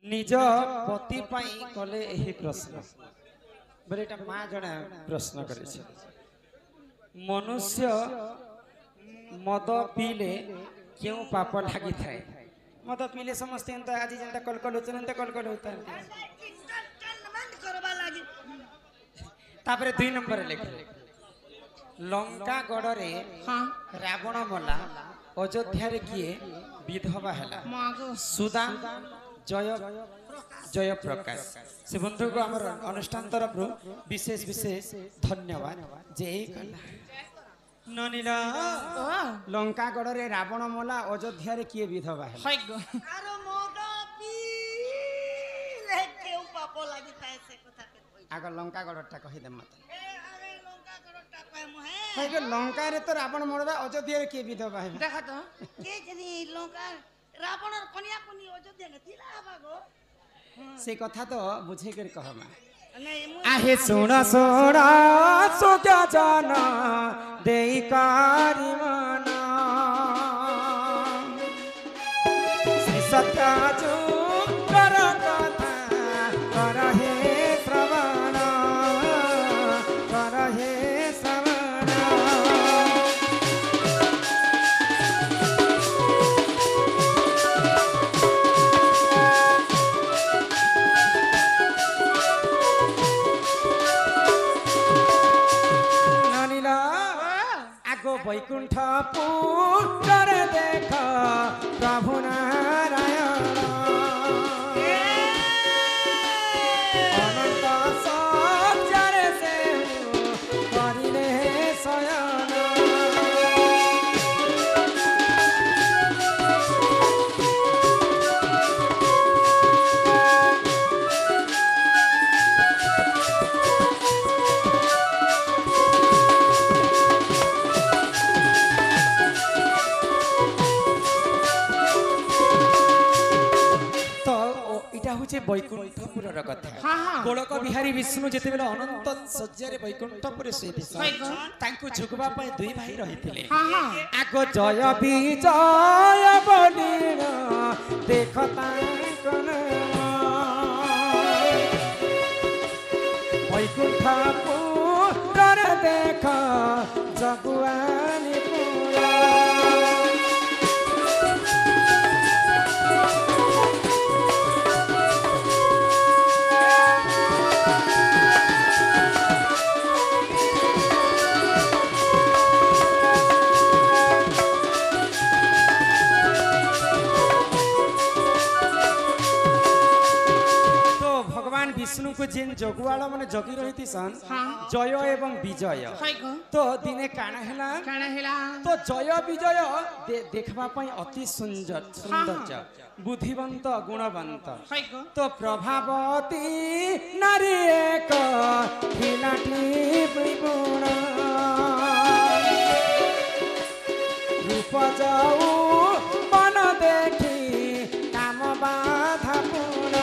निज पति पाई कले एही प्रश्न बोले एटा मां जने प्रश्न करे मनुष्य मद पीले क्यों पाप लगी थाए मद पीले समस्त आज जनता कलकल होता तापरे 2 नंबर लिखे लंका गड़े रावण मला अयोध्या रे किए विधवा हैला सुदाम जय जय प्रकाश से बंधु को आम अनुष्ठान तरफ विशेष विशेष धन्यवाद जय ननीला लंका गड़े रावण मला अयोध्या रे किए विधवा है आग लंका गड़टा कहीदे मत लंका रे तो रावण मरवा अयोध्या रे किए विधवा है देखा तो के जनी लंका रावण कन्या कोनी अयोध्या ने थिला बागो से कथा तो बुझे कर कहमा आहे सुना सुना सो क्या जाना देई कारी मना श्री सत्या जो कर कथा कर हे श्रवण कर हे श्रवण वैकुंठ पुर देख प्रभु नारायण अनंत सज्जर से करिले शयन वैकुंठपुर कथा गोलक बिहारी विष्णु जिते बेले अनंत सज्जरे वैकुंठपुर झुकवा 2 भाई रही आग जय विजय बोली देख वैकुंठपुर देख जगुआनी विष्णु को जेन जगुआला माने जगी रही सन जय एवं विजय तो दिने काना हैला तो जय विजय देखबा पई अति सुंदर बुद्धिवंत गुणवंत तो प्रभावती नारी एक हिलाठी गुण रूप जाऊ मन देखी काम बाधा पूर्ण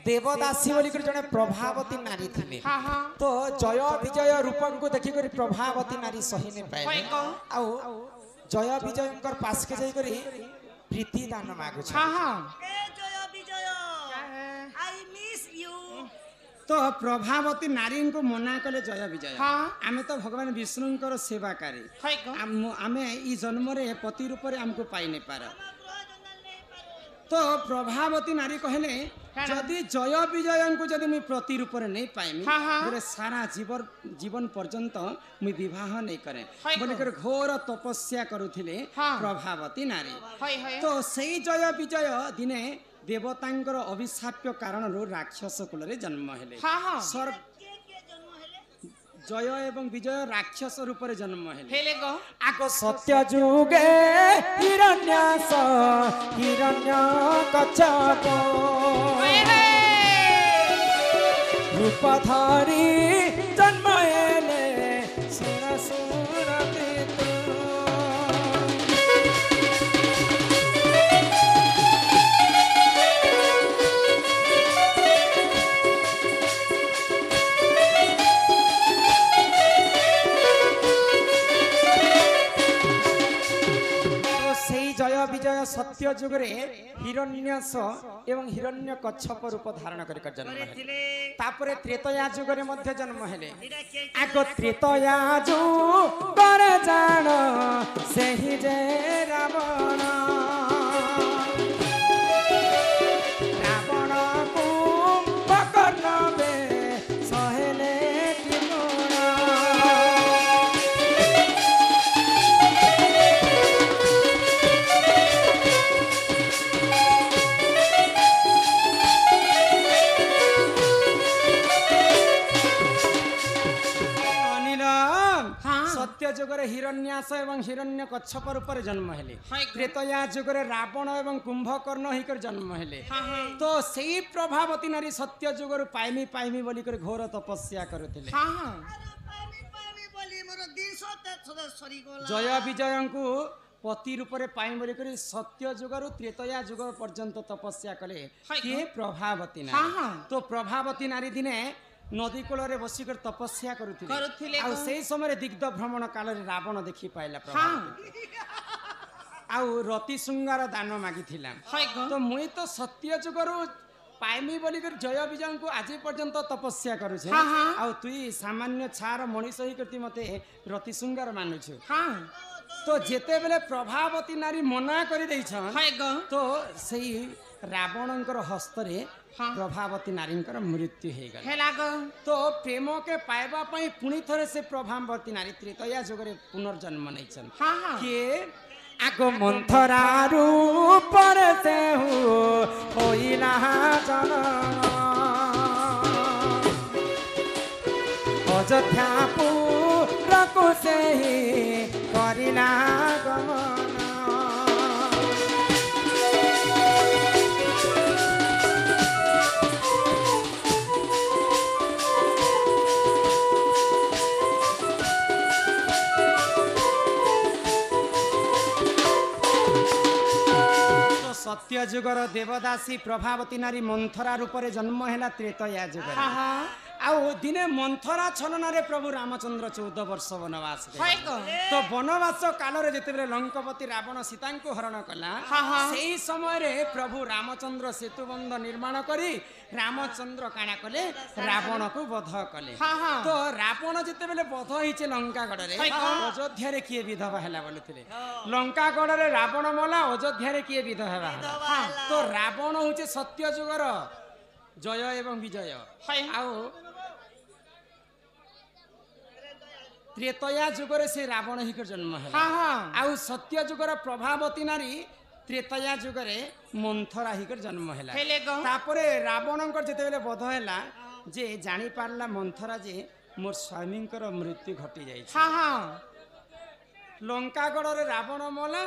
देवदासी बोली जड़े प्रभावती नारी थी तो जय विजय रूपन को देखिक प्रभावती नारी सही नहीं पाए जय विजय पास के जाकर प्रीति दान मागु तो प्रभावती नारी को मना कले जय विजय आमे तो भगवान विष्णु सेवाकारी आमे ई जन्म रे पति रूप में हमको पाई नहीं पार तो प्रभावती नारी कहले जदि जय विजय को जदि मुई प्रति रूप में नहीं पाइमी बोले सारा जीवन पर्यंत मुई विवाह नहीं करे बोले कर घोर तपस्या करुथिले प्रभावती नारी तो सही जय विजय दिने देवतांकर अभिशाप्य कारण राक्षस कुल रे जन्म हेले जय एवं विजय राक्षस रूप में जन्म हेले आग सत्य जुगे हिरण्यास हिरण्य कच्छप रूप धारी जन्म हेले सुर सुर जय विजय सत्य युग रे हिरण्यस एवं हिरण्य कच्छप रूप धारण कर जन्म हेले तापरे त्रेतया युग रे मध्य जन्म हेले आगो त्रेतया युग रे जान सेहि जे रावण रावण कुंभकर्णवे सहेले सत्य जुगरे हिरण्यास एवं हिरण्य कच्छप रूप जन्म हेले त्रेतया जुगरे रावण एवं कुंभकर्ण होकर जन्म हेले तो सेही प्रभावती नारी सत्य जुगरु पाइमी पाइमी बोली कर घोर तपस्या करुथिले जय विजय को पति रूप में पाई बोली कर सत्य जुगरु त्रेतया जुग पर्यंत तपस्या कले किए प्रभावती नारी तो प्रभावती नारी दिने नदी कूल बसिकर तपस्या करुथिले आ सेही समय दिग्ध भ्रमण काल रे रावण देखि पाइला आ रति शृंगार दान मागी तो मुई तो सत्य जुगरु पाइमी बोली कर जय विजय को आज पर्यंत तपस्या करुछे आ तुई सामान्य छार मनीष ही करती मते रति शृंगार मानुछु तो जेते बेले प्रभावती नारी मना करि दैछन तो सेही रावणंकर हस्तरे प्रभावती नारी मृत्यु हो गला तो प्रेम के पाइबा पई पुणी थरे से प्रभावती नारी त्रेतया जुगरे पुनर्जन्म नैछन के आगो मंथरा रूप से होइला जनम अयोध्या पुर को से करिला गमन सत्य जुगर देवदासी प्रभावती नारी मंथरा रूप में जन्म है त्रेतया जुग आउ दिने मंथरा छलन रे प्रभु रामचंद्र 14 वर्ष वनवास तो वनवास काल रे जेते लंकापति रावण सीता को हरण कला सेही समय रे प्रभु रामचंद्र सेतुबंध निर्माण करी रामचंद्र काना कले रावण को वध कले तो रावण जेते बेले वध हिचे लंकागढ़ रे अयोध्या रे किए विधवा हैला बोलुथिले लंकागढ़ रे रावण मला अयोध्या रे किए विधवा तो रावण होचे सत्य जुगर जय एवं विजय आउ त्रेतया जुगरे से रावण ही कर जन्म है आउ सत्य जुगर प्रभावती नारी त्रेतया जुगरे मंथरा ही कर जन्म है तापरे रावणंकर जेते बेले वध हैला जे जानी पारला मंथरा जे मोर स्वामींकर मृत्यु घटी जाई लंकागढ़ रे रावण मला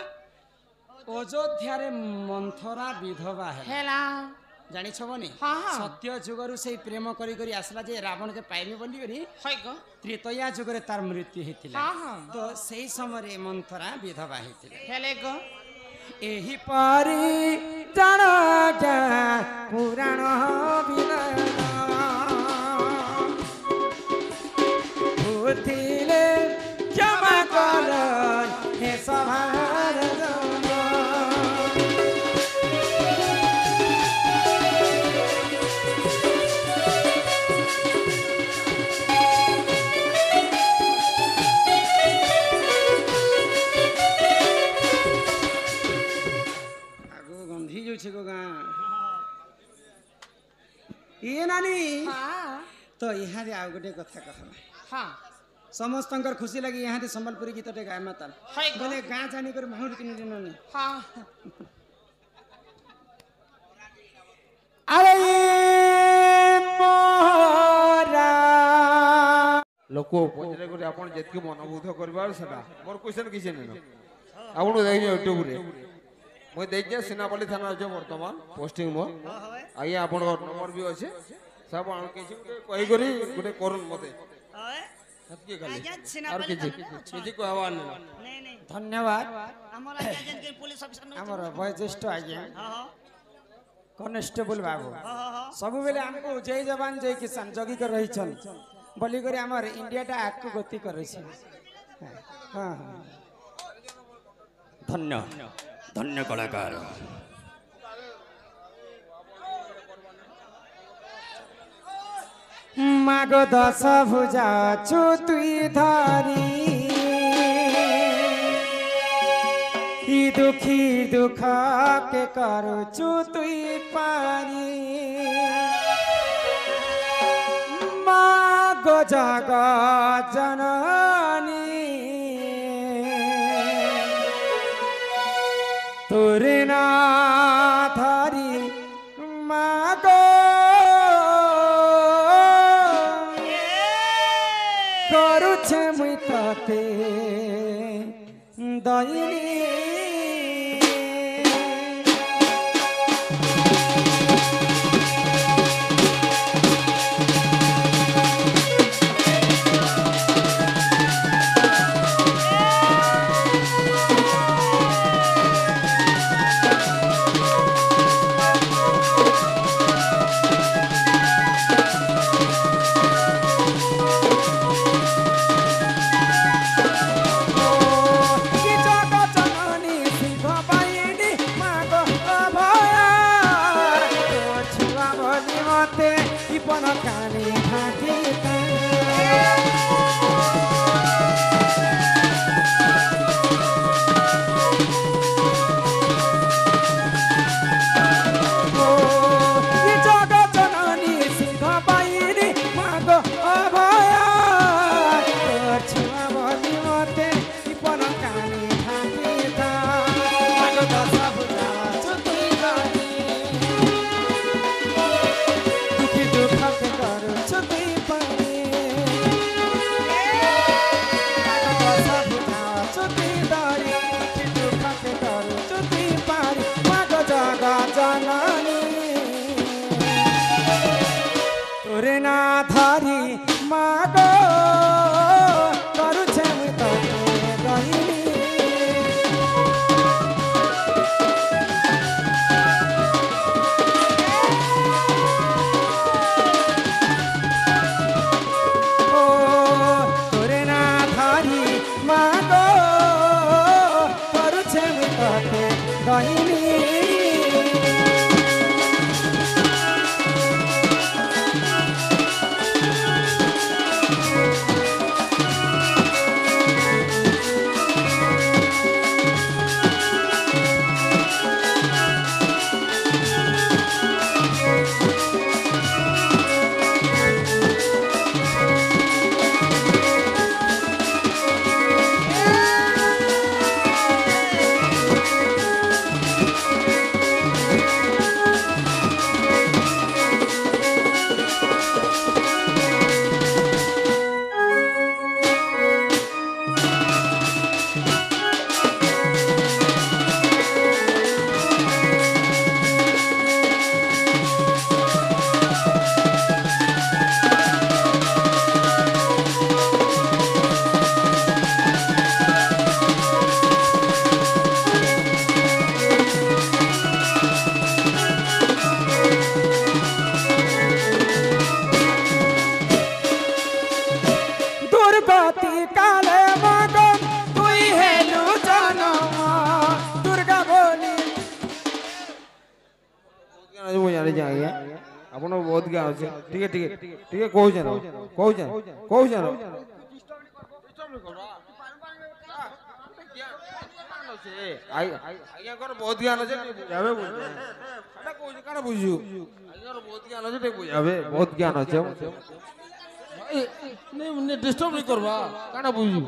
अयोध्या रे मंथरा विधवा हैला जानी छबनी सत्य जुगरु से प्रेम करी करी आसला जे रावण के पाइमे बोली करी त्रेतया जुगरे तार मृत्यु हेतिला तो सेही समय मंथरा विधवा हेतिला हेले गो एही परी जन जा पुराण विनय बुद्धिले क्षमा कर हे सभार ये नानी तो यहाँ दे आउ गोटे कथा कहला समस्त खुशी लगी यहाँ दे संबलपुरी गीत टे गाय माता बोले गाँ जानी कर महूर किन नानी अरे मोरा लोक पचरे करे आपण जेतके मनबोध करबार सेटा मोर क्वेश्चन किछ नै आपण देखि यूट्यूब रे मैं देखिए सेनापल्ली थाना जो वर्तमान पोस्टिंग मो आइए आपण नंबर भी अच्छे सब कही करी गोटे करन मते धन्यवाद हमर वयोज्येष्ठ आज्ञा कॉन्स्टेबल बाबू सब बेले हमको जय जवान जय किसान जगी कर रही छन बोली करे हमर इंडिया टा आगु गति करे छै हां धन्य धन्य कलाकार माग दश भुजा छु तुई धारी ई दुखी दुख के करू छु तुई पारी माग जग जननी तोरे ना धारी मागो करुछे मुई तते दयनी तोरे ना धारी मागो करुछे मुई तते दयनी ओ तोरे ना धारी मागो करुछे मुई तते दयनी ଆପଣ ବହୁତ ଜ୍ଞାନ ଅଛି ଟିକେ ଟିକେ ଟିକେ କହୁଛନ କହୁଛନ କହୁଛନ ଆଜ୍ଞାଙ୍କର ବହୁତ ଜ୍ଞାନ ଅଛି ବୁଝାବେ ସେଟା କହୁଛି କାଣା ବୁଝୁ ଆଜ୍ଞାଙ୍କର ବହୁତ ଜ୍ଞାନ ଅଛି ଟିକେ ବୁଝାବେ ବହୁତ ଜ୍ଞାନ ଅଛି ଡିଷ୍ଟର୍ବ नहीं करवा काना बुझू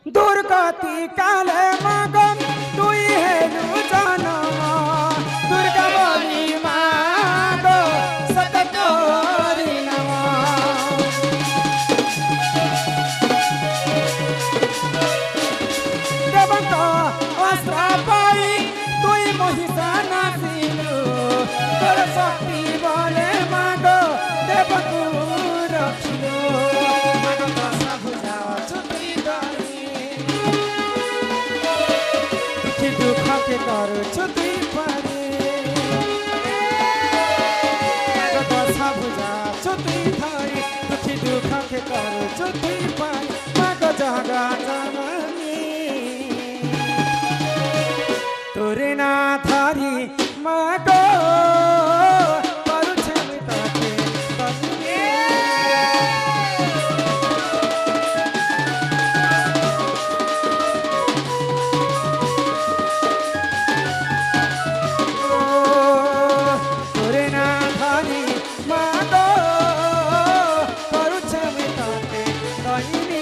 दुर्गति काले मगम तुई हेलु जनम दुर्गा बोली मागो सततोरी नम देवक अस्त्र पाई तुई महिषा नासिलु तोर शक्ति बोले मागो देवकु रखिलो मागो दश भुजा छुटी दुख के करू छुटी पारे दश भुजा छुटी धरी दुखी दुख के କରୁଛୁ ପାଇଁ ମାଗ ଜଗା ଜନନୀ তোরে না ধরি মাগো করুছে আমি তোকে তন্নি তোরে না ধরি মাগো করুছে আমি তোকে তন্নি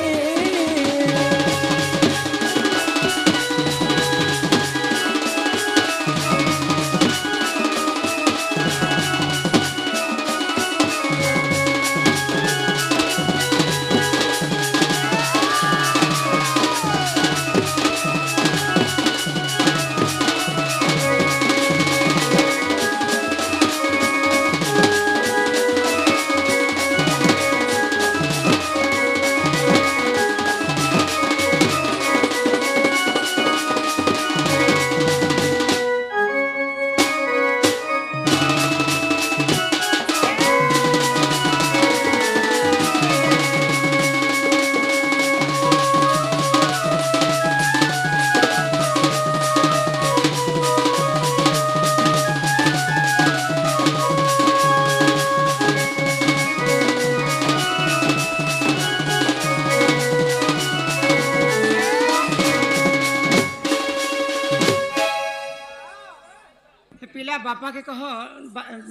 पिला बापा के कहो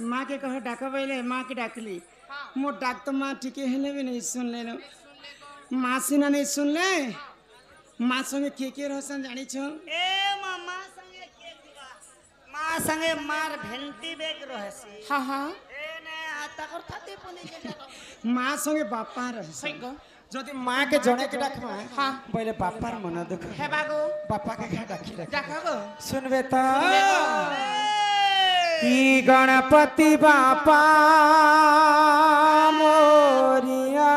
माँ के कहो डाक बोले माँ के डाकली मोर डाक तो माँ टिके हेले भी नहीं सुन ले माँ सीना नहीं सुन ले माँ संगे के रहसन जानी छो ए मामा संगे के दिवा माँ संगे मार भेंटी बेग रहसी हाँ हाँ ए ने आता कर थाते पुनी जे माँ संगे बापा रहसन যদি মাকে জনকে ডাকবা হ্যাঁ বলে বাপার মন দুঃখ হে বাগো বাপাকে খা ডাকি ডাকাবো শুনবে তো ই গণপতি বাপা মোরিয়া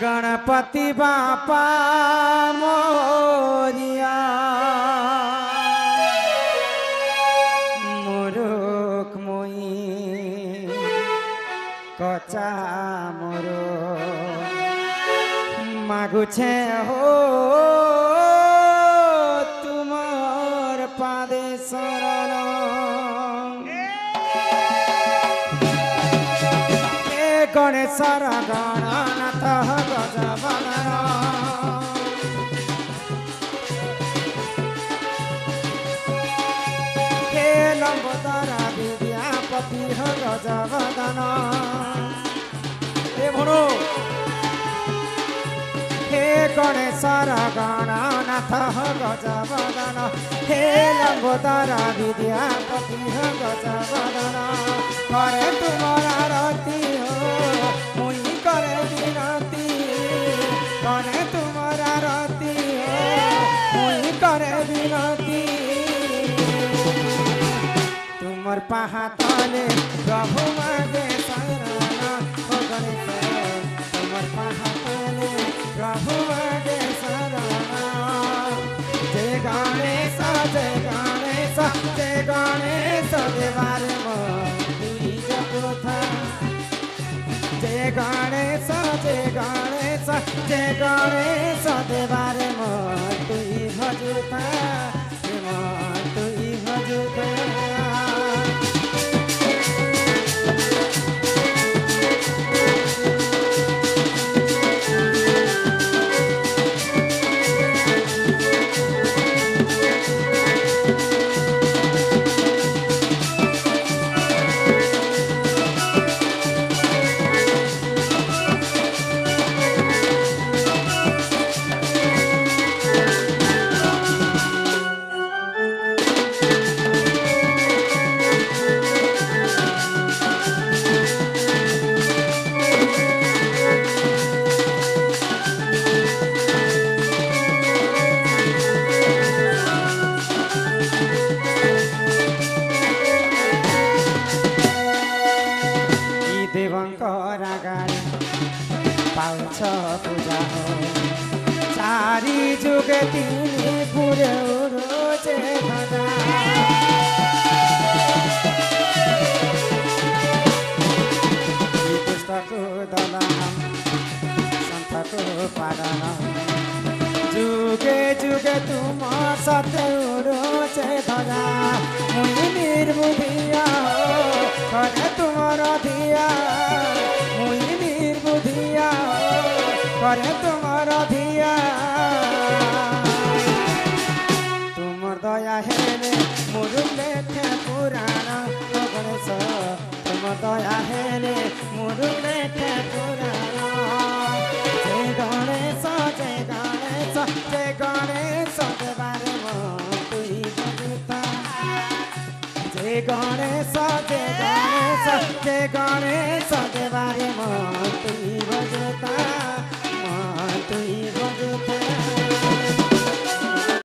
গণপতি বাপা মোরিয়া মোরক মই কচা মোর মাগুছে হো তোমার পাদে শরণ হে গণেশর গণনাথ গজবদন হে লম্বোদরা বিদ্যাপতি গজবদন হে ভনো হে গণেশর গণনাথ গজবদন হে লম্বোদরা বিদ্যাপতি গজবদন করে তোমার আরতি মুই করে বিনতি করে তোমার আরতি মুই করে বিনতি তোমার পাহাতলে প্রভু মাগে শরণ ও গণেশ তোমার পাহাতলে প্রভু মাগে শরণ জয় গণেশ জয় গণেশ জয় গণেশ দেবার তুই জগথা জয় গণেশ জয় গণেশ জয় গণেশ দেবার তুই ভজুতা তুই ভজুতা দেবঙ্কর গাড়ি পাউছ পূজা চারি যুগে তিনি পুরে রোজে ধরা সন্তকু দলন সন্তকু পালন যুগে যুগে তোমার সাথে উড়ছে ধরা মুই নির্বুধিয়া করে তোমার ধিয়া মুই নির্বুধিয়া করে তোমার ধিয়া তোমার দয়া হেলে মুরুম লেখে পুরাণ গণেশ তোমার দয়া হেলে মুরুম লেখে পুরাণ জয় গণেশ জয় গণেশ জয় গণেশ দেবারে তুই বজুতা জয় গণেশ জয় গণেশ জয় গণেশ